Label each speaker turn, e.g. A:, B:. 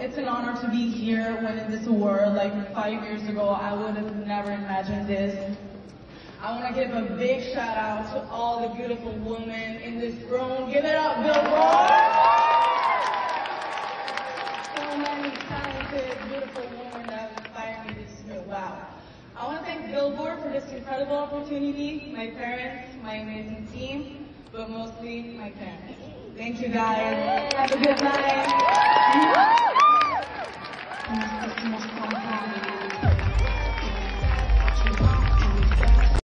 A: it's an honor to be here winning this award. Like 5 years ago, I would have never imagined this. I want to give a big shout out to all the beautiful women in this room. Give it up, Billboard! So many talented, beautiful women that inspire me this year. Wow. I want to thank Billboard for this incredible opportunity, my parents, my amazing team, but mostly my parents. Thank you guys. Have a good night.